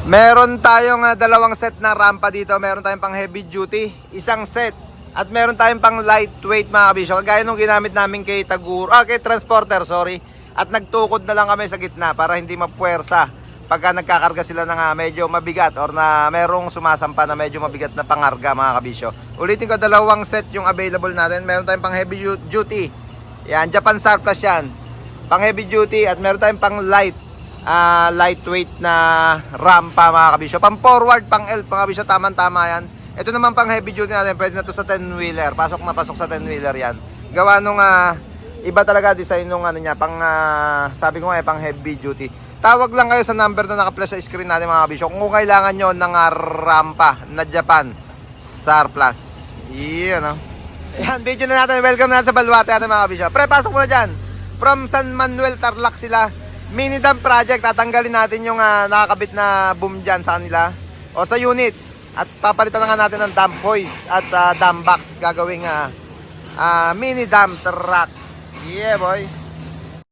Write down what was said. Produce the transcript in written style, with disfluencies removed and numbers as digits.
Meron tayong dalawang set na rampa dito. Meron tayong pang heavy duty, isang set. At meron tayong pang lightweight mga kabisyo. Kagaya nung ginamit namin kay kay transporter, sorry. At nagtukod na lang kami sa gitna para hindi mapuwersa pagka nagkakarga sila ng medyo mabigat or na merong sumasampa na medyo mabigat na pangarga mga kabisyo. Ulitin ko, dalawang set yung available natin. Meron tayong pang heavy duty. Yan, Japan surplus yan. Pang heavy duty at meron tayong pang lightweight na rampa mga kabisyo. Pang forward, pang L mga kabisyo, tama yan. Ito naman pang heavy duty natin, pwede na to sa 10-wheeler. Pasok na pasok sa 10-wheeler yan. Gawa nung iba talaga design nung niya, pang sabi ko nga pang heavy duty. Tawag lang kayo sa number na naka-flash sa screen natin mga kabisyo kung kailangan nyo ng rampa na Japan surplus. Yan Yan, video na natin. Welcome na sa Balwate natin mga kabisyo. Pre, pasok mo na dyan. From San Manuel, Tarlac sila. Mini dam project, tatanggalin natin yung nakakabit na boom dyan sa kanila o sa unit at papalitan na nga natin ng dam hoist at dam box gagawing mini dam truck. Yeah boy.